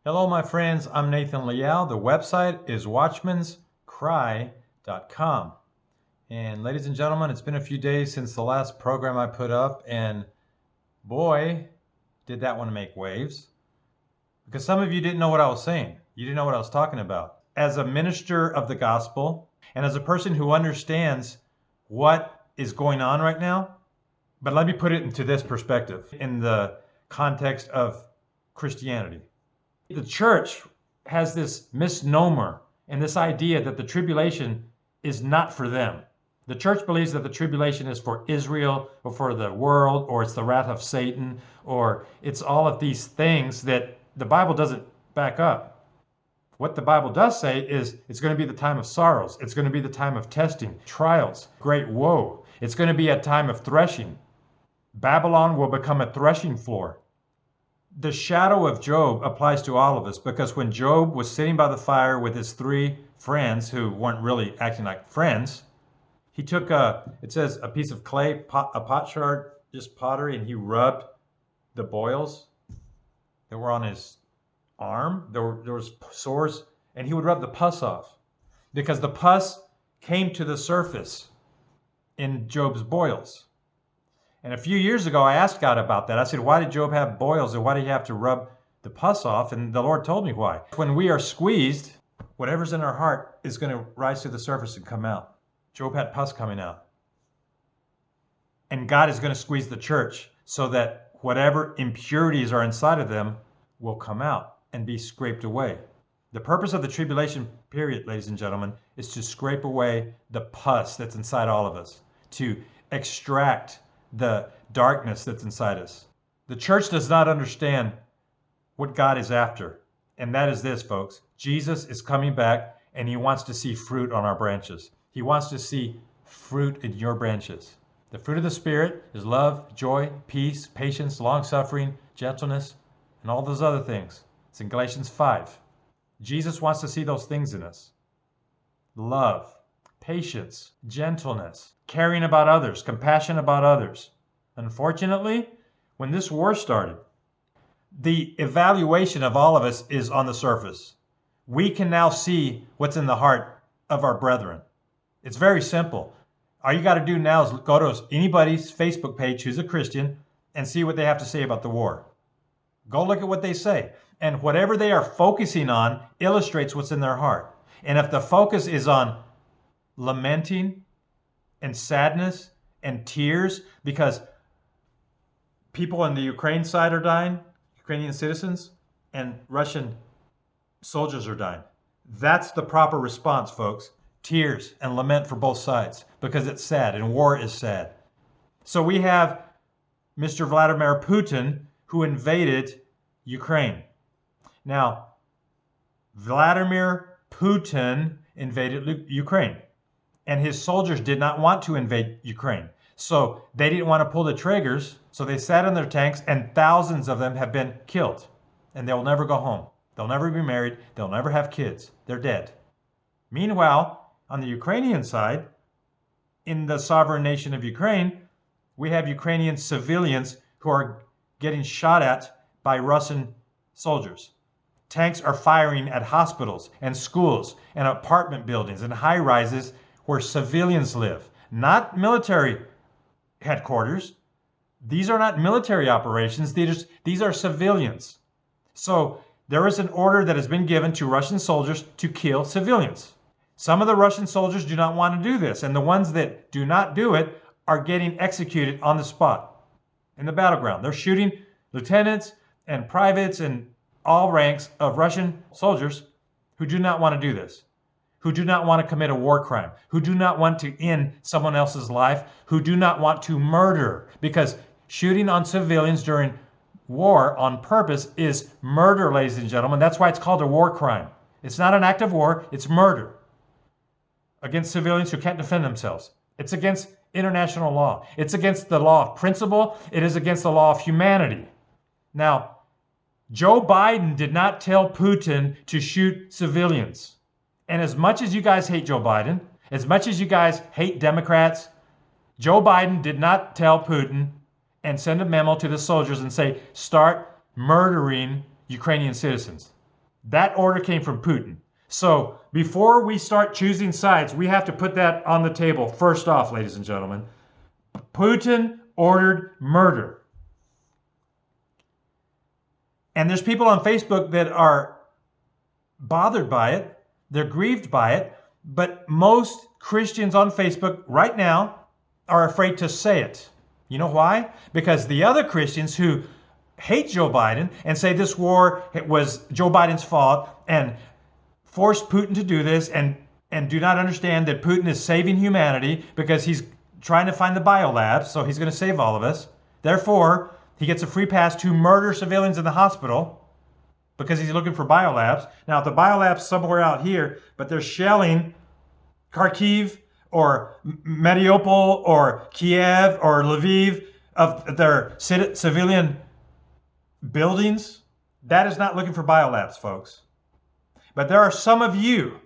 Hello, my friends. I'm Nathan Leal. The website is watchmanscry.com. And ladies and gentlemen, it's been a few days since the last program I put up, and boy, did that one make waves. Because some of you didn't know what I was saying. You didn't know what I was talking about. As a minister of the gospel, and as a person who understands what is going on right now, but let me put it into this perspective, in the context of Christianity. The church has this misnomer and this idea that the tribulation is not for them. The church believes that the tribulation is for Israel or for the world, or it's the wrath of Satan, or it's all of these things that the Bible doesn't back up. What the Bible does say is it's going to be the time of sorrows. It's going to be the time of testing, trials, great woe. It's going to be a time of threshing. Babylon will become a threshing floor. The shadow of Job applies to all of us, because when Job was sitting by the fire with his three friends who weren't really acting like friends, he took it says a piece of clay, a potsherd, just pottery, and he rubbed the boils that were on his arm. There was sores, and he would rub the pus off, because the pus came to the surface in Job's boils. And a few years ago, I asked God about that. I said, why did Job have boils, and why did he have to rub the pus off? And the Lord told me why. When we are squeezed, whatever's in our heart is going to rise to the surface and come out. Job had pus coming out. And God is going to squeeze the church so that whatever impurities are inside of them will come out and be scraped away. The purpose of the tribulation period, ladies and gentlemen, is to scrape away the pus that's inside all of us, to extract the darkness that's inside us. The church does not understand what God is after. And that is this, folks. Jesus is coming back, and he wants to see fruit on our branches. He wants to see fruit in your branches. The fruit of the Spirit is love, joy, peace, patience, long-suffering, gentleness, and all those other things. It's in Galatians 5. Jesus wants to see those things in us. Love, patience, gentleness, caring about others, compassion about others. Unfortunately, when this war started, the evaluation of all of us is on the surface. We can now see what's in the heart of our brethren. It's very simple. All you got to do now is go to anybody's Facebook page who's a Christian and see what they have to say about the war. Go look at what they say. And whatever they are focusing on illustrates what's in their heart. And if the focus is on lamenting and sadness and tears because people on the Ukraine side are dying, Ukrainian citizens, and Russian soldiers are dying, that's the proper response, folks. Tears and lament for both sides, because it's sad, and war is sad. So we have Mr. Vladimir Putin, who invaded Ukraine. Now, Vladimir Putin invaded Ukraine, and his soldiers did not want to invade Ukraine. So they didn't want to pull the triggers, so they sat in their tanks, and thousands of them have been killed. And they'll never go home. They'll never be married. They'll never have kids. They're dead. Meanwhile, on the Ukrainian side, in the sovereign nation of Ukraine, we have Ukrainian civilians who are getting shot at by Russian soldiers. Tanks are firing at hospitals and schools and apartment buildings and high-rises where civilians live, not military headquarters. These are not military operations. These are civilians. So there is an order that has been given to Russian soldiers to kill civilians. Some of the Russian soldiers do not want to do this, and the ones that do not do it are getting executed on the spot in the battleground. They're shooting lieutenants and privates and all ranks of Russian soldiers who do not want to do this, who do not want to commit a war crime, who do not want to end someone else's life, who do not want to murder, because shooting on civilians during war on purpose is murder, ladies and gentlemen. That's why it's called a war crime. It's not an act of war, it's murder against civilians who can't defend themselves. It's against international law. It's against the law of principle. It is against the law of humanity. Now, Joe Biden did not tell Putin to shoot civilians. And as much as you guys hate Joe Biden, as much as you guys hate Democrats, Joe Biden did not tell Putin and send a memo to the soldiers and say, start murdering Ukrainian citizens. That order came from Putin. So before we start choosing sides, we have to put that on the table first off, ladies and gentlemen. Putin ordered murder. And there's people on Facebook that are bothered by it. They're grieved by it. But most Christians on Facebook right now are afraid to say it. You know why? Because the other Christians who hate Joe Biden and say this war was Joe Biden's fault and forced Putin to do this and do not understand that Putin is saving humanity because he's trying to find the biolabs, so he's going to save all of us. Therefore, he gets a free pass to murder civilians in the hospital because he's looking for biolabs. Now, if the biolab's somewhere out here, but they're shelling Kharkiv or Mariupol or Kiev or Lviv of their civilian buildings, that is not looking for biolabs, folks. But there are some of you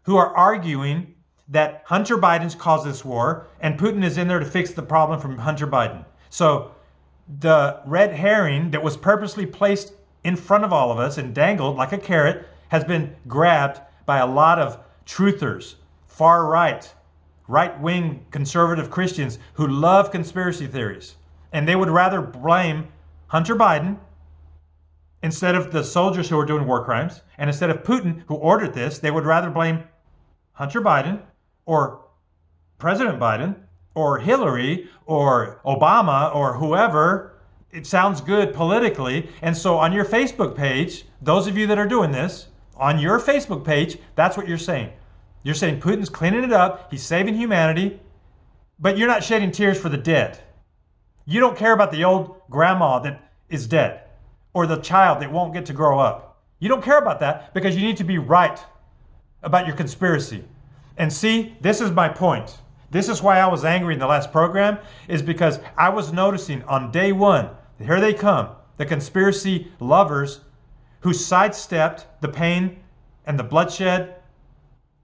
who are arguing that Hunter Biden's caused this war and Putin is in there to fix the problem from Hunter Biden. So the red herring that was purposely placed in front of all of us and dangled like a carrot has been grabbed by a lot of truthers, far right, right-wing conservative Christians who love conspiracy theories. And they would rather blame Hunter Biden instead of the soldiers who are doing war crimes. And instead of Putin, who ordered this, they would rather blame Hunter Biden or President Biden or Hillary or Obama or whoever. It sounds good politically. And so on your Facebook page, those of you that are doing this, on your Facebook page, that's what you're saying. You're saying Putin's cleaning it up, he's saving humanity, but you're not shedding tears for the dead. You don't care about the old grandma that is dead or the child that won't get to grow up. You don't care about that because you need to be right about your conspiracy. And see, this is my point. This is why I was angry in the last program, is because I was noticing on day one, here they come, the conspiracy lovers who sidestepped the pain and the bloodshed.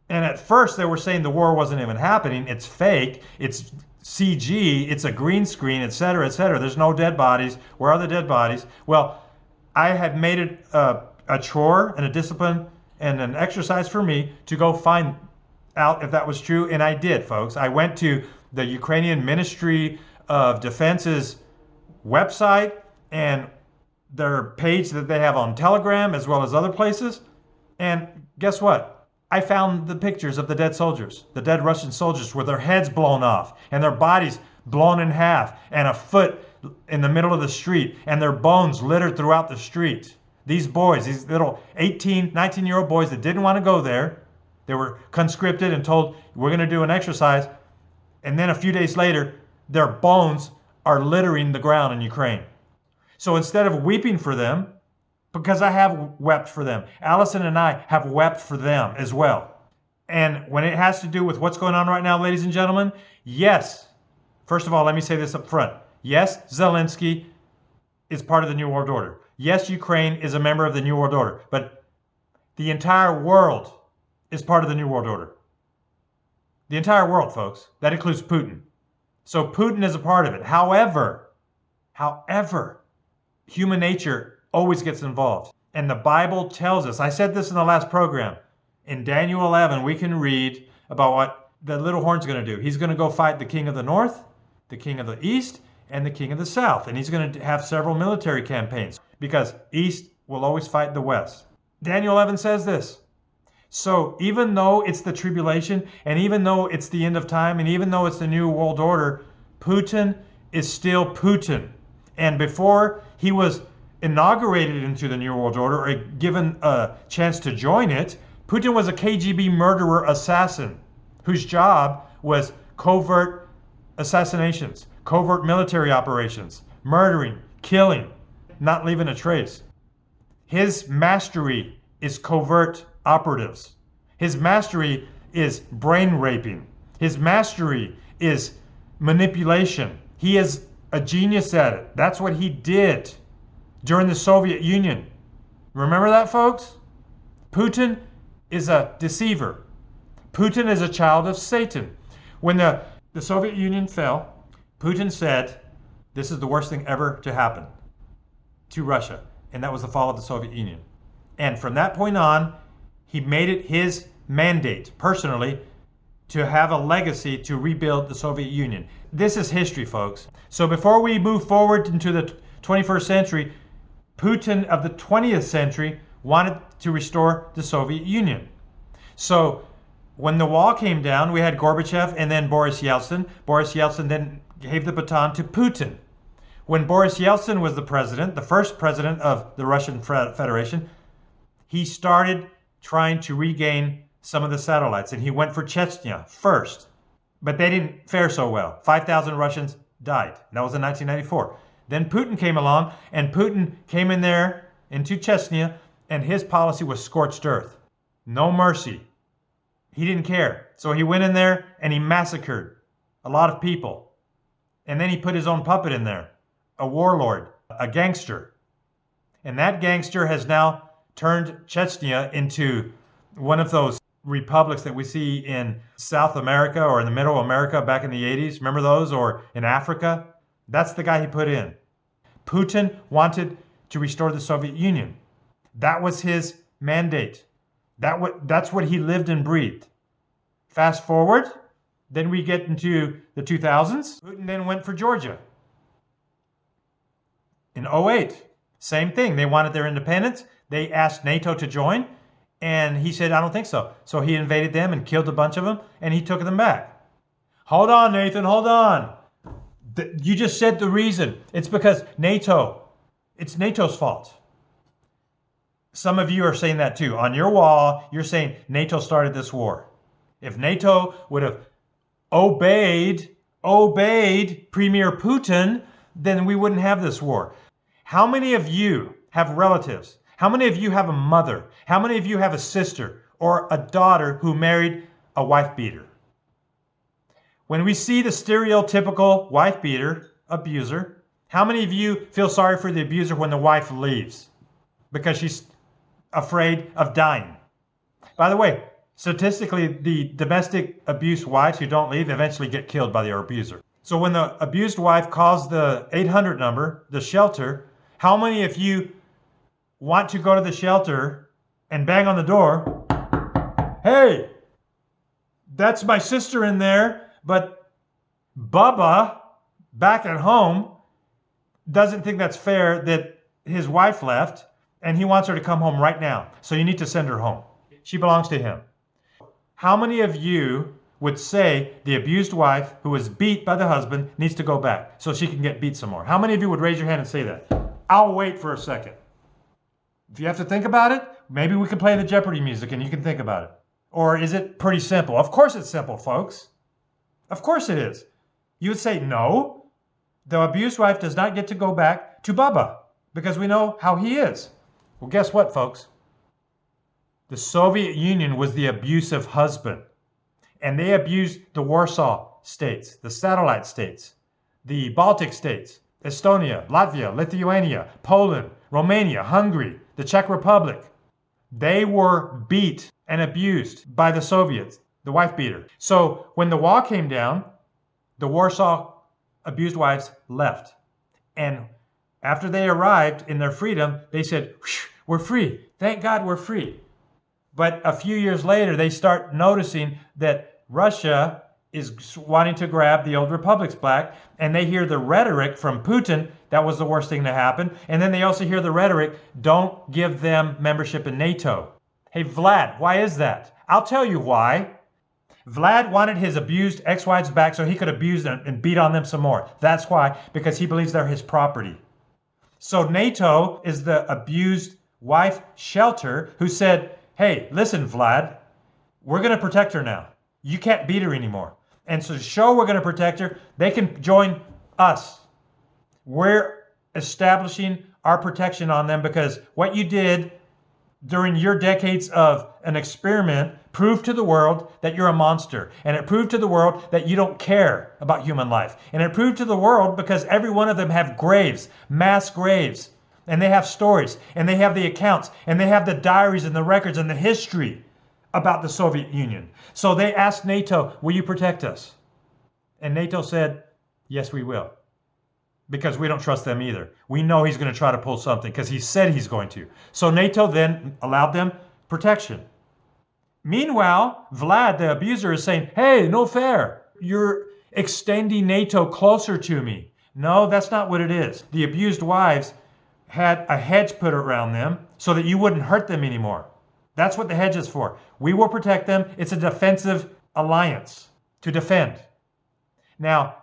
And at first they were saying the war wasn't even happening. It's fake. It's CG. It's a green screen, etc., etc. There's no dead bodies. Where are the dead bodies? Well, I had made it a chore and a discipline and an exercise for me to go find out if that was true. And I did, folks. I went to the Ukrainian Ministry of Defense's website and their page that they have on Telegram as well as other places. And guess what? I found the pictures of the dead soldiers, the dead Russian soldiers with their heads blown off and their bodies blown in half and a foot in the middle of the street and their bones littered throughout the street. These boys, these little 18, 19-year-old boys that didn't want to go there, they were conscripted and told, we're going to do an exercise. And then a few days later, their bones are littering the ground in Ukraine. So instead of weeping for them, because I have wept for them, Allison and I have wept for them as well. And when it has to do with what's going on right now, ladies and gentlemen, yes, first of all, let me say this up front. Yes, Zelensky is part of the New World Order. Yes, Ukraine is a member of the New World Order. But the entire world is part of the New World Order. The entire world, folks. That includes Putin. So Putin is a part of it. However, human nature always gets involved. And the Bible tells us, I said this in the last program, in Daniel 11, we can read about what the little horn's going to do. He's going to go fight the king of the north, the king of the east, and the king of the south. And he's going to have several military campaigns because east will always fight the west. Daniel 11 says this. So even though it's the tribulation, and even though it's the end of time, and even though it's the New World Order, Putin is still Putin. And before he was inaugurated into the New World Order or given a chance to join it, Putin was a KGB murderer assassin whose job was covert assassinations, covert military operations, murdering, killing, not leaving a trace. His mastery is covert operatives. His mastery is brain raping. His mastery is manipulation. He is a genius at it. That's what he did during the Soviet Union. Remember that, folks? Putin is a deceiver. Putin is a child of Satan. When the Soviet Union fell, Putin said, this is the worst thing ever to happen to Russia. And that was the fall of the Soviet Union. And from that point on, he made it his mandate personally to have a legacy to rebuild the Soviet Union. This is history, folks. So before we move forward into the 21st century, Putin of the 20th century wanted to restore the Soviet Union. So when the wall came down, we had Gorbachev and then Boris Yeltsin. Boris Yeltsin then gave the baton to Putin. When Boris Yeltsin was the president, the first president of the Russian Federation, he started trying to regain some of the satellites, and he went for Chechnya first. But they didn't fare so well. 5,000 Russians died. That was in 1994. Then Putin came along, and Putin came in there into Chechnya, and his policy was scorched earth. No mercy. He didn't care. So he went in there and he massacred a lot of people. And then he put his own puppet in there, a warlord, a gangster. And that gangster has now turned Chechnya into one of those republics that we see in South America or in the Middle America back in the 80s. Remember those? Or in Africa? That's the guy he put in. Putin wanted to restore the Soviet Union. That was his mandate. That's what he lived and breathed. Fast forward, then we get into the 2000s. Putin then went for Georgia. In 2008, same thing. They wanted their independence. They asked NATO to join, and he said, I don't think so. So he invaded them and killed a bunch of them, and he took them back. Hold on, Nathan, hold on. You just said the reason. It's because it's NATO's fault. Some of you are saying that too. On your wall, you're saying NATO started this war. If NATO would have obeyed Premier Putin, then we wouldn't have this war. How many of you have relatives? How many of you have a mother? How many of you have a sister or a daughter who married a wife beater? When we see the stereotypical wife beater, abuser, how many of you feel sorry for the abuser when the wife leaves because she's afraid of dying? By the way, statistically, the domestic abuse wives who don't leave eventually get killed by their abuser. So when the abused wife calls the 800 number, the shelter, how many of you want to go to the shelter and bang on the door? Hey, that's my sister in there, but Bubba back at home doesn't think that's fair that his wife left and he wants her to come home right now. So you need to send her home. She belongs to him. How many of you would say the abused wife who was beat by the husband needs to go back so she can get beat some more? How many of you would raise your hand and say that? I'll wait for a second. If you have to think about it, maybe we can play the Jeopardy music and you can think about it. Or is it pretty simple? Of course it's simple, folks. Of course it is. You would say, no, the abused wife does not get to go back to Bubba because we know how he is. Well, guess what, folks? The Soviet Union was the abusive husband, and they abused the Warsaw states, the satellite states, the Baltic states, Estonia, Latvia, Lithuania, Poland, Romania, Hungary, the Czech Republic. They were beat and abused by the Soviets, the wife beater. So when the wall came down, the Warsaw abused wives left. And after they arrived in their freedom, they said, we're free. Thank God we're free. But a few years later, they start noticing that Russia is wanting to grab the old republics back, and they hear the rhetoric from Putin, that was the worst thing to happen. And then they also hear the rhetoric, don't give them membership in NATO. Hey, Vlad, why is that? I'll tell you why. Vlad wanted his abused ex-wives back so he could abuse them and beat on them some more. That's why, because he believes they're his property. So NATO is the abused wife shelter who said, hey, listen, Vlad, we're going to protect her now. You can't beat her anymore. And so to show we're going to protect her, they can join us. We're establishing our protection on them because what you did during your decades of an experiment proved to the world that you're a monster. And it proved to the world that you don't care about human life. And it proved to the world because every one of them have graves, mass graves. And they have stories, and they have the accounts, and they have the diaries and the records and the history about the Soviet Union. So they asked NATO, will you protect us? And NATO said, yes, we will. because we don't trust them either. We know he's going to try to pull something because he said he's going to. So NATO then allowed them protection. Meanwhile, Vlad, the abuser, is saying, hey, no fair. You're extending NATO closer to me. No, that's not what it is. The abused wives had a hedge put around them so that you wouldn't hurt them anymore. That's what the hedge is for. We will protect them. It's a defensive alliance to defend. Now,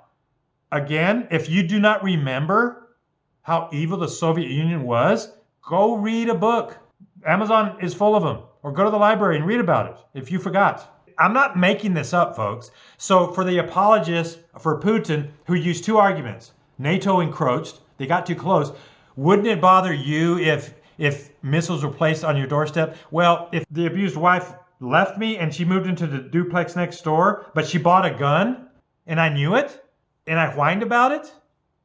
again, if you do not remember how evil the Soviet Union was, go read a book. Amazon is full of them. Or go to the library and read about it if you forgot. I'm not making this up, folks. So for the apologists for Putin, who used two arguments, NATO encroached, they got too close. Wouldn't it bother you if missiles were placed on your doorstep? Well, if the abused wife left me and she moved into the duplex next door, but she bought a gun and I knew it and I whined about it,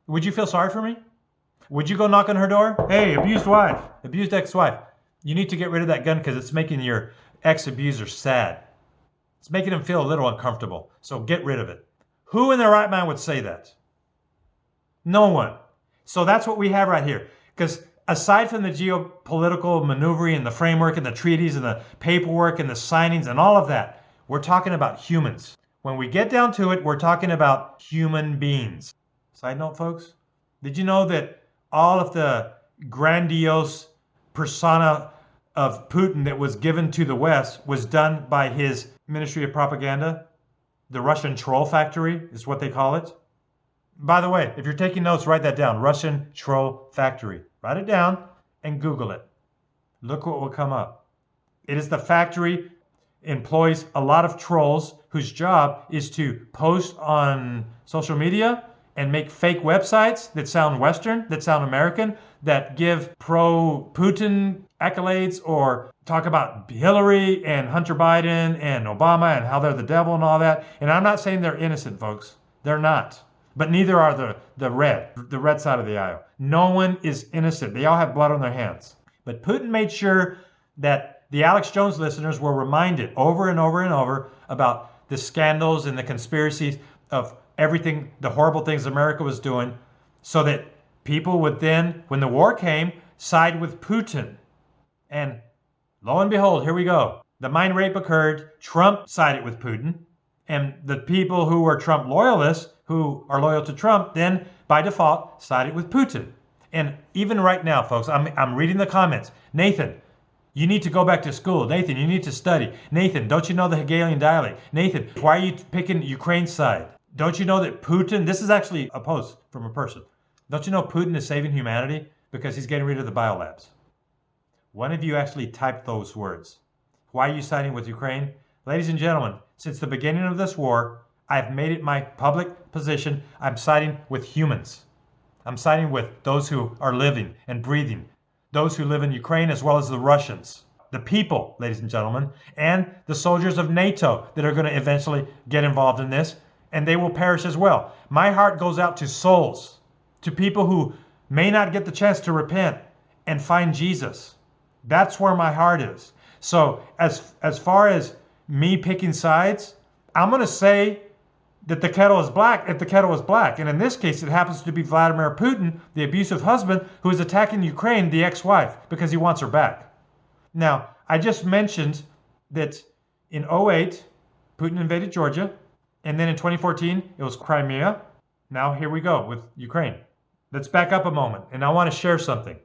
would you feel sorry for me? Would you go knock on her door? Hey, abused wife, abused ex-wife. You need to get rid of that gun because it's making your ex-abuser sad. It's making him feel a little uncomfortable. So get rid of it. Who in their right mind would say that? No one. So that's what we have right here. Because aside from the geopolitical maneuvering and the framework and the treaties and the paperwork and the signings and all of that, we're talking about humans. When we get down to it, we're talking about human beings. Side note, folks, did you know that all of the grandiose persona of Putin that was given to the West was done by his Ministry of Propaganda? The Russian troll factory is what they call it. By the way, if you're taking notes, write that down. Russian troll factory. Write it down and Google it. Look what will come up. It is the factory, employs a lot of trolls whose job is to post on social media and make fake websites that sound Western, that sound American, that give pro-Putin accolades or talk about Hillary and Hunter Biden and Obama and how they're the devil and all that. And I'm not saying they're innocent, folks. They're not. But neither are the red side of the aisle. No one is innocent. They all have blood on their hands. But Putin made sure that the Alex Jones listeners were reminded over and over and over about the scandals and the conspiracies of everything, the horrible things America was doing, so that people would then, when the war came, side with Putin. And lo and behold, here we go. The mind rape occurred. Trump sided with Putin. And the people who were Trump loyalists, who are loyal to Trump, then by default sided with Putin. And even right now, folks, I'm reading the comments. Nathan, you need to go back to school. Nathan, you need to study. Nathan, don't you know the Hegelian dialect? Nathan, why are you picking Ukraine's side? Don't you know that Putin, this is actually a post from a person. Don't you know Putin is saving humanity because he's getting rid of the biolabs? One of you actually typed those words. Why are you siding with Ukraine? Ladies and gentlemen, since the beginning of this war, I've made it my public position. I'm siding with humans. I'm siding with those who are living and breathing, those who live in Ukraine as well as the Russians, the people, ladies and gentlemen, and the soldiers of NATO that are going to eventually get involved in this, and they will perish as well. My heart goes out to souls, to people who may not get the chance to repent and find Jesus. That's where my heart is. So as far as me picking sides, I'm going to say that the kettle is black if the kettle is black. And in this case, it happens to be Vladimir Putin, the abusive husband, who is attacking Ukraine, the ex-wife, because he wants her back. Now, I just mentioned that in 2008, Putin invaded Georgia. And then in 2014, it was Crimea. Now here we go with Ukraine. Let's back up a moment. And I want to share something.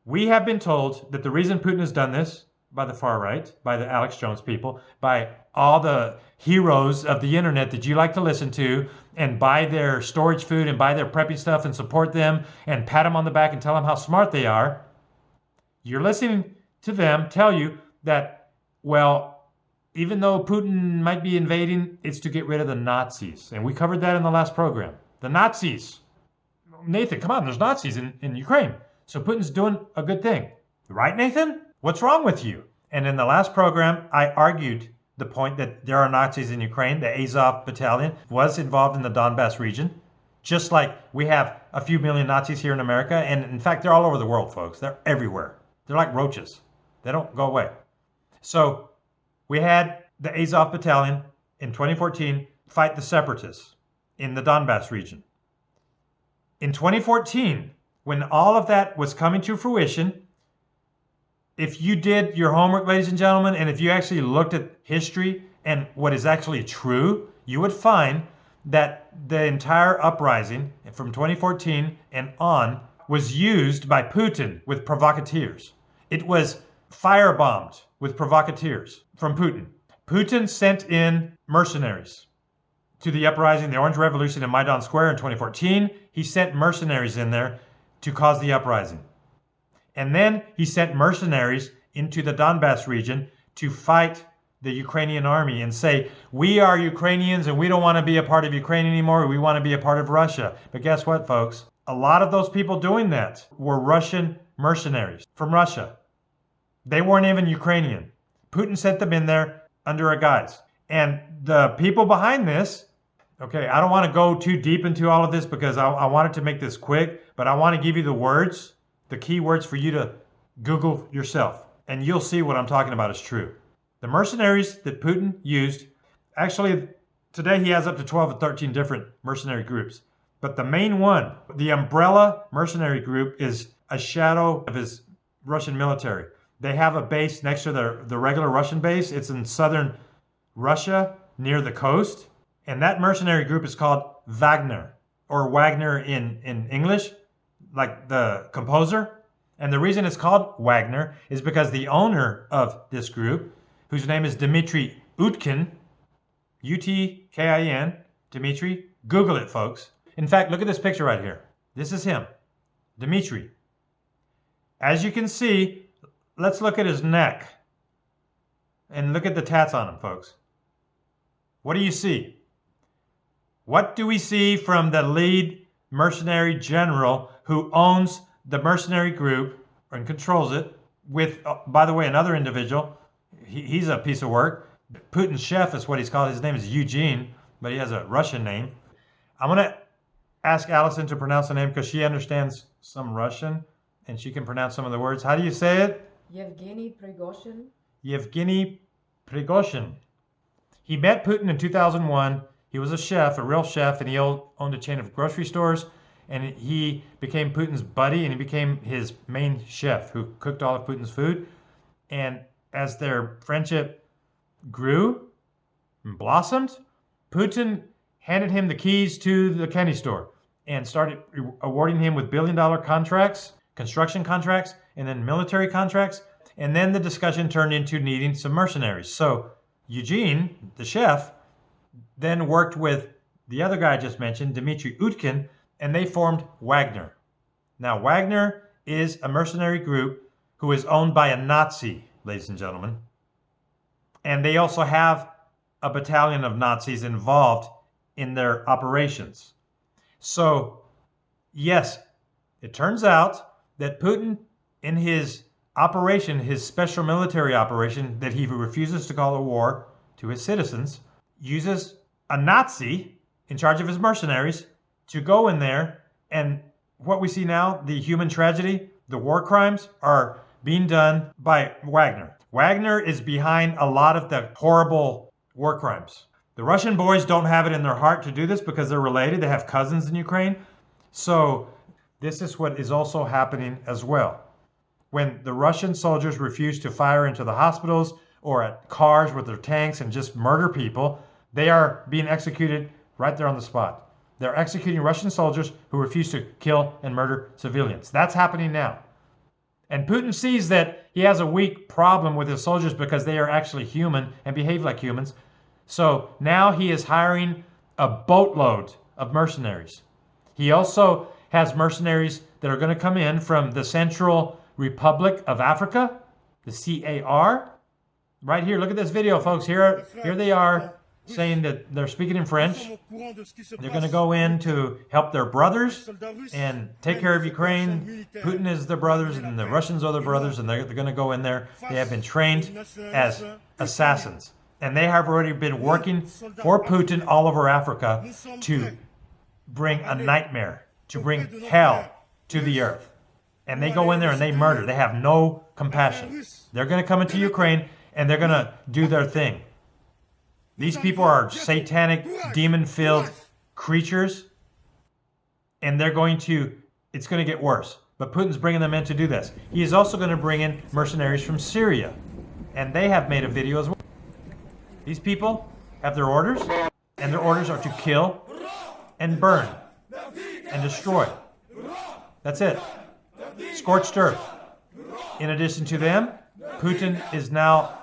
We have been told that the reason Putin has done this, by the far right, by the Alex Jones people, by all the heroes of the internet that you like to listen to and buy their storage food and buy their preppy stuff and support them and pat them on the back and tell them how smart they are, you're listening to them tell you that, well, even though Putin might be invading, it's to get rid of the Nazis. And we covered that in the last program. The Nazis. Nathan, come on, there's Nazis in Ukraine. So Putin's doing a good thing. Right, Nathan? What's wrong with you? And in the last program, I argued the point that there are Nazis in Ukraine. The Azov battalion was involved in the Donbass region, just like we have a few million Nazis here in America. And in fact, they're all over the world, folks. They're everywhere. They're like roaches. They don't go away. So we had the Azov battalion in 2014 fight the separatists in the Donbass region. In 2014, when all of that was coming to fruition, if you did your homework, ladies and gentlemen, and if you actually looked at history and what is actually true, you would find that the entire uprising from 2014 and on was used by Putin with provocateurs. It was firebombed with provocateurs from Putin. Putin sent in mercenaries to the uprising, the Orange Revolution in Maidan Square in 2014. He sent mercenaries in there to cause the uprising. And then he sent mercenaries into the Donbass region to fight the Ukrainian army and say, we are Ukrainians and we don't want to be a part of Ukraine anymore. We want to be a part of Russia. But guess what, folks? A lot of those people doing that were Russian mercenaries from Russia. They weren't even Ukrainian. Putin sent them in there under a guise. And the people behind this, okay, I don't want to go too deep into all of this because I wanted to make this quick, but I want to give you the words, the key words for you to Google yourself, and you'll see what I'm talking about is true. The mercenaries that Putin used, actually, today he has up to 12 or 13 different mercenary groups. But the main one, the umbrella mercenary group, is a shadow of his Russian military. They have a base next to the regular Russian base. It's in southern Russia near the coast. And that mercenary group is called Wagner, or Wagner in English, like the composer. And the reason it's called Wagner is because the owner of this group, whose name is Dmitry Utkin, U-T-K-I-N, Dmitry, Google it, folks. In fact, look at this picture right here. This is him, Dmitry. As you can see, let's look at his neck and look at the tats on him, folks. What do you see? What do we see from the lead mercenary general who owns the mercenary group and controls it with, by the way, another individual? He's a piece of work. Putin's chef is what he's called. His name is Eugene, but he has a Russian name. I'm going to ask Allison to pronounce the name because she understands some Russian and she can pronounce some of the words. How do you say it? Yevgeny Prigozhin. Yevgeny Prigozhin. He met Putin in 2001. He was a chef, a real chef, and he owned a chain of grocery stores. And he became Putin's buddy, and he became his main chef who cooked all of Putin's food. And as their friendship grew and blossomed, Putin handed him the keys to the candy store and started awarding him with billion-dollar contracts, construction contracts, and then military contracts. And then the discussion turned into needing some mercenaries. So Eugene, the chef, then worked with the other guy I just mentioned, Dmitry Utkin, and they formed Wagner. Now, Wagner is a mercenary group who is owned by a Nazi, ladies and gentlemen. And they also have a battalion of Nazis involved in their operations. So, yes, it turns out that Putin, in his operation, his special military operation that he refuses to call a war to his citizens, uses a Nazi in charge of his mercenaries to go in there, and what we see now, the human tragedy, the war crimes, are being done by Wagner. Wagner is behind a lot of the horrible war crimes. The Russian boys don't have it in their heart to do this because they're related. They have cousins in Ukraine. So this is what is also happening as well. When the Russian soldiers refuse to fire into the hospitals or at cars with their tanks and just murder people, they are being executed right there on the spot. They're executing Russian soldiers who refuse to kill and murder civilians. That's happening now. And Putin sees that he has a weak problem with his soldiers because they are actually human and behave like humans. So now he is hiring a boatload of mercenaries. He also has mercenaries that are going to come in from the Central Republic of Africa, the CAR. Right here, look at this video, folks. Here they are saying that they're speaking in French. They're going to go in to help their brothers and take care of Ukraine. Putin is their brothers and the Russians are their brothers, and they're going to go in there. They have been trained as assassins. And they have already been working for Putin all over Africa to bring a nightmare, to bring hell to the earth. And they go in there and they murder. They have no compassion. They're going to come into Ukraine and they're going to do their thing. These people are satanic, demon-filled creatures. And it's going to get worse. But Putin's bringing them in to do this. He is also going to bring in mercenaries from Syria. And they have made a video as well. These people have their orders, and their orders are to kill and burn and destroy. That's it. Scorched earth. In addition to them, Putin is now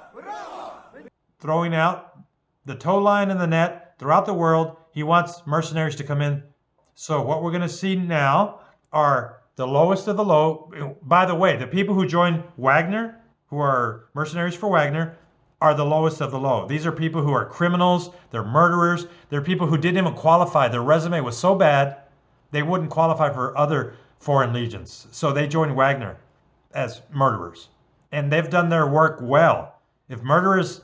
throwing out the tow line in the net throughout the world. He wants mercenaries to come in. So what we're going to see now are the lowest of the low. By the way, the people who join Wagner, who are mercenaries for Wagner, are the lowest of the low. These are people who are criminals. They're murderers. They're people who didn't even qualify. Their resume was so bad, they wouldn't qualify for other foreign legions. So they joined Wagner as murderers. And they've done their work well. If murder is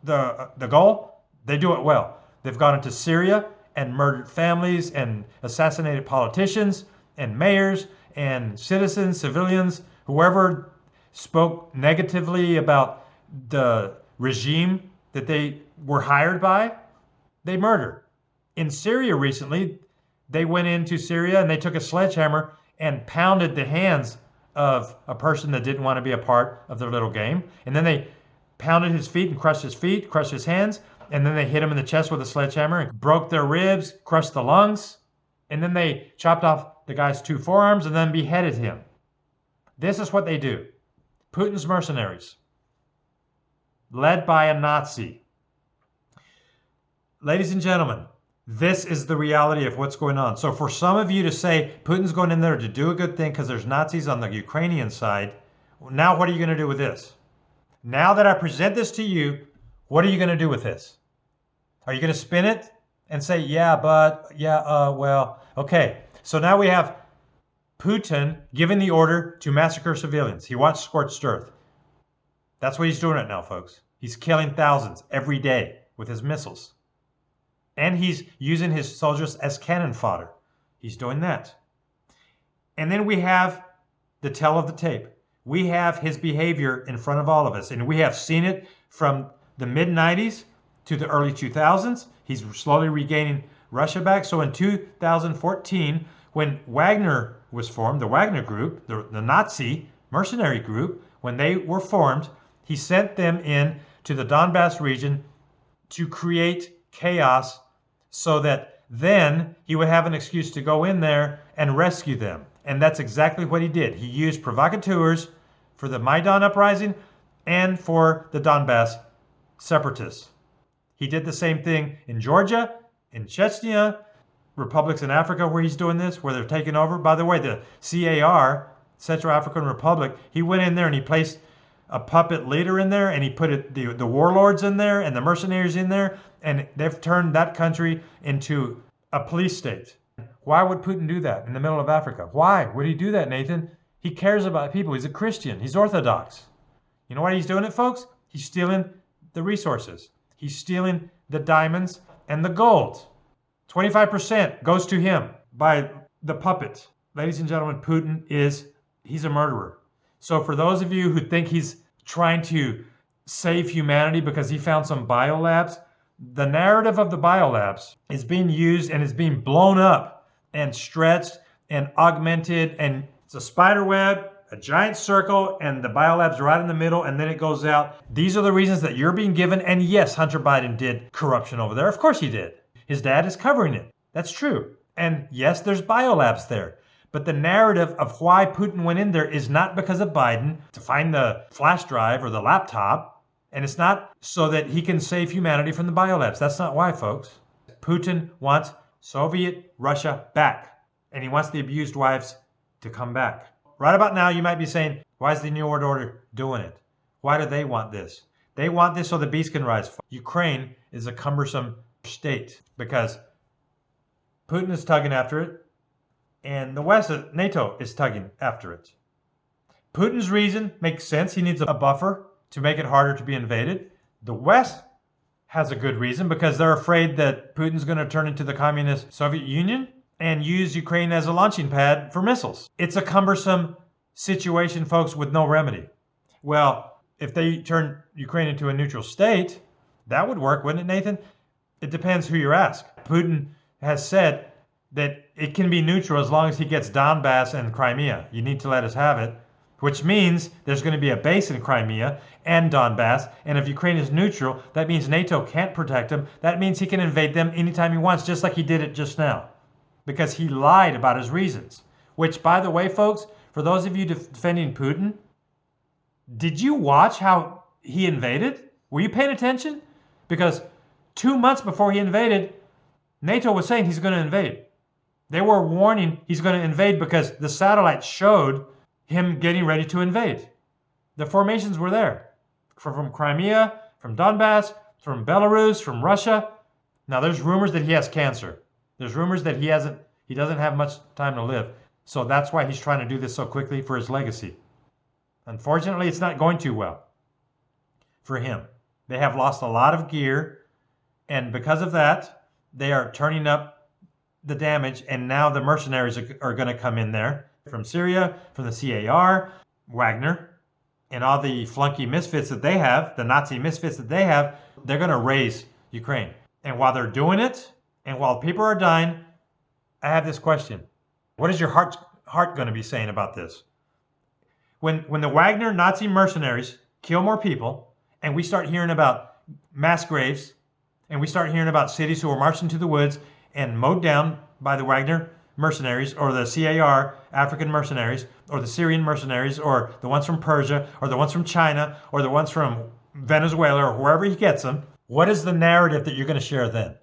the goal, they do it well. They've gone into Syria and murdered families and assassinated politicians and mayors and citizens, civilians, whoever spoke negatively about the regime that they were hired by, they murdered. In Syria recently, they went into Syria and they took a sledgehammer and pounded the hands of a person that didn't want to be a part of their little game. And then they pounded his feet and crushed his hands. And then they hit him in the chest with a sledgehammer and broke their ribs, crushed the lungs. And then they chopped off the guy's 2 forearms and then beheaded him. This is what they do. Putin's mercenaries, led by a Nazi. Ladies and gentlemen, this is the reality of what's going on. So for some of you to say Putin's going in there to do a good thing because there's Nazis on the Ukrainian side, now what are you going to do with this? Now that I present this to you, what are you going to do with this? Are you going to spin it and say, well, okay. So now we have Putin giving the order to massacre civilians. He wants scorched earth. That's what he's doing right now, folks. He's killing thousands every day with his missiles. And he's using his soldiers as cannon fodder. He's doing that. And then we have the tell of the tape. We have his behavior in front of all of us. And we have seen it from the mid-90s to the early 2000s. He's slowly regaining Russia back. So in 2014, when Wagner was formed, the Wagner Group, the Nazi mercenary group, when they were formed, he sent them in to the Donbass region to create chaos so that then he would have an excuse to go in there and rescue them. And that's exactly what he did. He used provocateurs for the Maidan uprising and for the Donbass separatists. He did the same thing in Georgia, in Chechnya, republics in Africa where he's doing this, where they're taking over. By the way, the CAR, Central African Republic, he went in there and he placed a puppet leader in there, and he put the warlords in there and the mercenaries in there, and they've turned that country into a police state. Why would Putin do that in the middle of Africa? Why would he do that, Nathan? He cares about people. He's a Christian. He's Orthodox. You know why he's doing it, folks? He's stealing the resources. He's stealing the diamonds and the gold. 25% goes to him by the puppet. Ladies and gentlemen, Putin he's a murderer. So for those of you who think he's trying to save humanity because he found some biolabs, the narrative of the biolabs is being used and is being blown up and stretched and augmented, and it's a spider web, a giant circle, and the biolab's right in the middle, and then it goes out. These are the reasons that you're being given, and yes, Hunter Biden did corruption over there. Of course he did. His dad is covering it. That's true. And yes, there's biolabs there. But the narrative of why Putin went in there is not because of Biden to find the flash drive or the laptop. And it's not so that he can save humanity from the biolabs. That's not why, folks. Putin wants Soviet Russia back. And he wants the abused wives to come back. Right about now, you might be saying, why is the New World Order doing it? Why do they want this? They want this so the beast can rise. Ukraine is a cumbersome state because Putin is tugging after it. And the West, NATO, is tugging after it. Putin's reason makes sense. He needs a buffer to make it harder to be invaded. The West has a good reason because they're afraid that Putin's going to turn into the communist Soviet Union and use Ukraine as a launching pad for missiles. It's a cumbersome situation, folks, with no remedy. Well, if they turn Ukraine into a neutral state, that would work, wouldn't it, Nathan? It depends who you ask. Putin has said that it can be neutral as long as he gets Donbass and Crimea. You need to let us have it, which means there's going to be a base in Crimea and Donbass. And if Ukraine is neutral, that means NATO can't protect him. That means he can invade them anytime he wants, just like he did it just now, because he lied about his reasons. Which, by the way, folks, for those of you defending Putin, did you watch how he invaded? Were you paying attention? Because 2 months before he invaded, NATO was saying he's going to invade. They were warning he's going to invade because the satellites showed him getting ready to invade. The formations were there. From Crimea, from Donbass, from Belarus, from Russia. Now there's rumors that he has cancer. There's rumors that he doesn't have much time to live. So that's why he's trying to do this so quickly for his legacy. Unfortunately, it's not going too well for him. They have lost a lot of gear, and because of that, they are turning up the damage, and now the mercenaries are going to come in there from Syria, from the CAR, Wagner, and all the flunky misfits that they have, the Nazi misfits that they have. They're going to raise Ukraine. And while they're doing it, and while people are dying, I have this question. What is your heart going to be saying about this? When the Wagner Nazi mercenaries kill more people, and we start hearing about mass graves, and we start hearing about cities who are marching to the woods and mowed down by the Wagner mercenaries, or the CAR African mercenaries, or the Syrian mercenaries, or the ones from Persia, or the ones from China, or the ones from Venezuela, or wherever he gets them, what is the narrative that you're going to share then?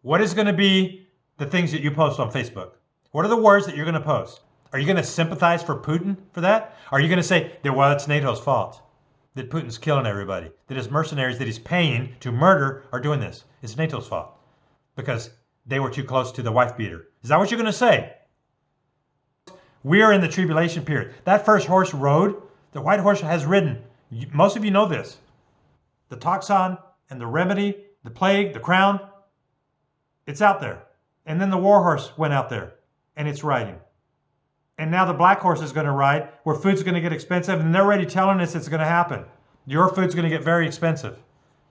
What is going to be the things that you post on Facebook? What are the words that you're going to post? Are you going to sympathize for Putin for that? Are you going to say that, well, it's NATO's fault, that Putin's killing everybody, that his mercenaries that he's paying to murder are doing this? It's NATO's fault because they were too close to the wife beater. Is that what you're going to say? We are in the tribulation period. That first horse rode, the white horse has ridden. Most of you know this. The toxin and the remedy, the plague, the crown, it's out there. And then the war horse went out there and it's riding. And now the black horse is going to ride where food's going to get expensive, and they're already telling us it's going to happen. Your food's going to get very expensive.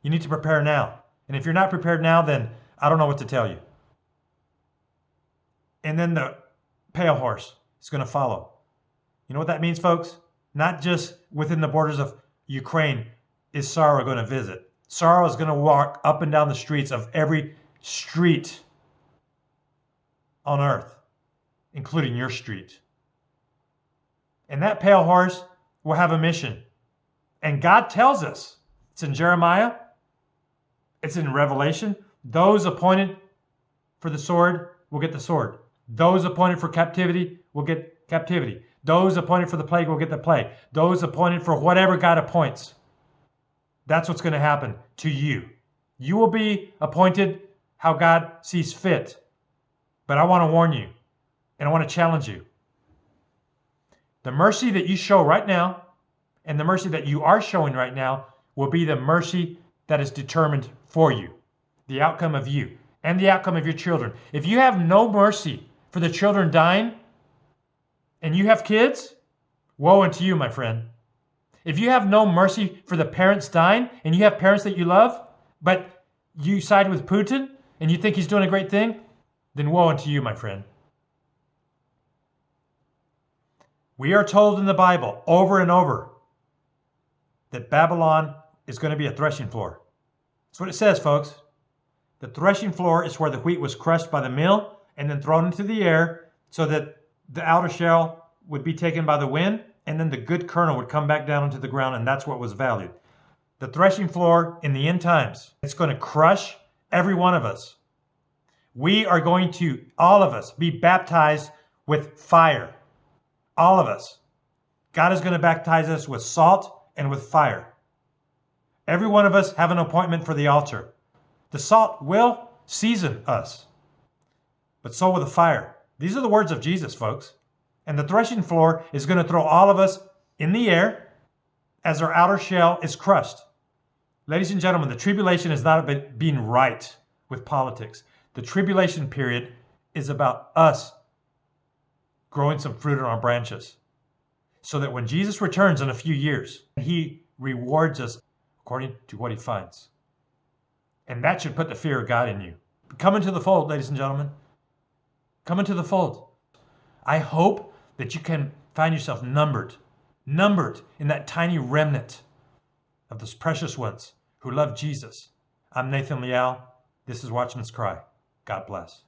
You need to prepare now. And if you're not prepared now, then I don't know what to tell you. And then the pale horse is going to follow. You know what that means, folks? Not just within the borders of Ukraine is sorrow going to visit. Sorrow is going to walk up and down the streets of every street on earth, including your street. And that pale horse will have a mission. And God tells us, it's in Jeremiah, it's in Revelation, those appointed for the sword will get the sword. Those appointed for captivity will get captivity. Those appointed for the plague will get the plague. Those appointed for whatever God appoints. That's what's going to happen to you. You will be appointed how God sees fit. But I want to warn you, and I want to challenge you. The mercy that you show right now, and the mercy that you are showing right now, will be the mercy that is determined for you. The outcome of you, and the outcome of your children. If you have no mercy for the children dying, and you have kids, woe unto you, my friend. If you have no mercy for the parents dying, and you have parents that you love, but you side with Putin, and you think he's doing a great thing, then woe unto you, my friend. We are told in the Bible over and over that Babylon is going to be a threshing floor. That's what it says, folks. The threshing floor is where the wheat was crushed by the mill and then thrown into the air so that the outer shell would be taken by the wind, and then the good kernel would come back down into the ground, and that's what was valued. The threshing floor in the end times, it's going to crush every one of us. We are going to, all of us, be baptized with fire. All of us. God is going to baptize us with salt and with fire. Every one of us have an appointment for the altar. The salt will season us, but so will the fire. These are the words of Jesus, folks. And the threshing floor is going to throw all of us in the air as our outer shell is crushed. Ladies and gentlemen, the tribulation is not about being right with politics. The tribulation period is about us growing some fruit on our branches so that when Jesus returns in a few years, he rewards us according to what he finds. And that should put the fear of God in you. Come into the fold, ladies and gentlemen. Come into the fold. I hope that you can find yourself numbered in that tiny remnant of those precious ones who love Jesus. I'm Nathan Leal. This is Watchman's Cry. God bless.